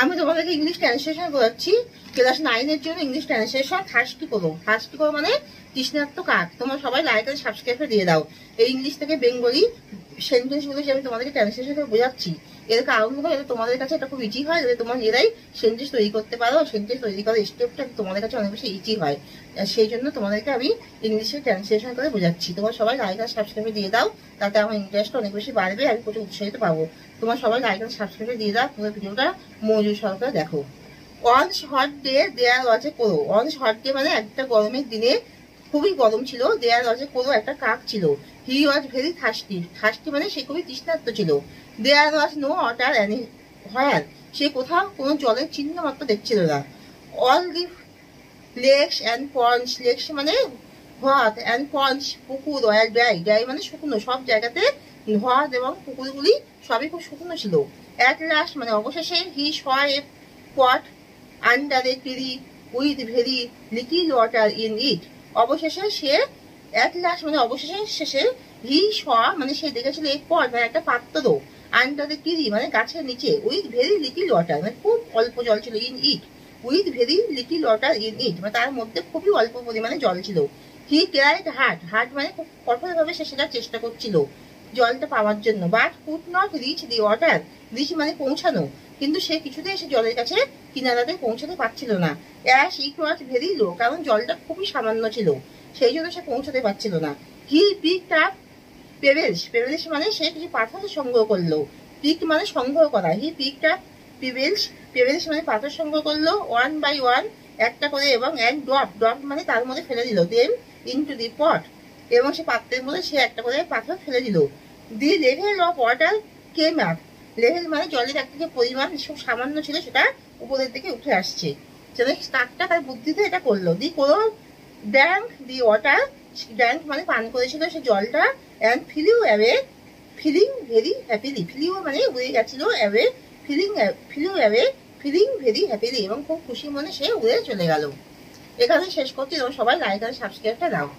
আমি তোমাদেরকে English translation করাচ্ছি। ক্লাস 9 এর জন্য ইংলিশ ট্রান্সলেশন ফার্স্টই করো। ফার্স্টই করো মানে তৃষ্ণার্ত কাক। তোমরা সবাই লাইক আর সাবস্ক্রাইব দিয়ে দাও। এই ইংলিশ থেকে বেঙ্গলি সেন্টেন্সগুলো যে আমি তোমাদেরকে ট্রান্সলেশন করে বোঝাচ্ছি, এর কারণ হলো এটা তোমাদের কাছে এটা খুব ইজি হয়, যাতে তোমরা নিজেরাই সেন্টেন্স তৈরি করতে পারো। সেন্টেন্স তৈরি করার স্টেপটা তোমাদের কাছে অনেক বেশি ইজি হয়। সেই জন্য তোমাদেরকে আমি ইংলিশে ট্রান্সলেশন করে বোঝাচ্ছি। তোমরা সবাই লাইক আর সাবস্ক্রাইব দিয়ে দাও, তাতে আমার ইন্টারেস্টটা অনেক বেশি বাড়বে, আমি প্রচুর উৎসাহিত পাবো। তোমার সবাই লাইক আর সাবস্ক্রাইব দিয়ে দাও, পুরো ভিডিওটা মনোযোগ সহকারে দেখো। অন হট ডে দেয়ার ওয়াচে করো। অন হট ডে মানে একটা গরমের দিনে, খুবই গরম ছিল। দেয়ার ওয়াচে করো একটা কাক ছিল। He was very thirsty. Thirsty মানে সে খুবই তৃষ্ণার্ত ছিল। There was no water anywhere. সে কোথাও কোনো জলের চিহ্ন মাত্র দেখছিল না। All the lakes and ponds, lakes মানে হ্রদ, অ্যান্ড পন্ডস পুকুর, আর ড্রাই, ড্রাই মানে শুকনো, সব জায়গাতে হ্রদ এবং পুকুরগুলি সবই খুব শুকনো ছিল। অ্যাট লাস্ট মানে অবশেষে he saw a pot under a tree with very little water in it. অবশেষে সে, অ্যাট লাস্ট মানে অবশেষে শেষে, হি স মানে সে দেখেছিল এক পট মানে একটা পাত্র, আন্ডার এ ট্রি মানে গাছের নিচে, উইথ ভেরি লিটিল ওয়াটার মানে খুব অল্প জল ছিল, in it with very little water in ইট মানে তার মধ্যে খুবই অল্প পরিমাণে জল ছিল। হি ট্রাইড হার্ড, হার্ড মানে খুব কঠোরভাবে সে সেটা চেষ্টা করছিল জলটা পাওয়ার জন্য। But could not reach the water, reach মানে পৌঁছানো, কিন্তু সে কিছুতেই সে জলের কাছে কিনারাতে পৌঁছাতে পারছিল না। Ash it was very low, কারণ জলটা খুবই সামান্য ছিল, সেই জন্য সে পৌঁছাতে পারছিল না। হি পিকড আপ পেবেলস, পেবেলস মানে সে কিছু পাথর সংগ্রহ করলো। পিক মানে সংগ্রহ করা। হি পিকড আপ পেবেলস, পেবেলস মানে পাথর সংগ্রহ করলো, ওয়ান বাই ওয়ান একটা করে, এবং অ্যান্ড ড্রপ, ড্রপ মানে তার মধ্যে ফেলে দিল, দেম ইনটু দি পট, এবং সে পাত্রের মধ্যে সে একটা করে পাথর ফেলে দিল। দি level of water came up, level মানে জলের একটা যে পরিমাণ সব সামান্য ছিল সেটা উপরের দিকে উঠে আসছে। সেটা কাকটা তার বুদ্ধিতে এটা করলো। দি করো ড্যাঙ্ক দি ওয়াটার, ড্যাঙ্ক মানে পান করেছিল সে জলটা, and flew away, feeling very happily, flew মানে উড়ে গেছিল, away feeling, flew away feeling very happily, এবং খুব খুশি মনে সে উড়ে চলে গেল। এখানে শেষ করছি। সবাই লাইক আর সাবস্ক্রাইবটা দাও।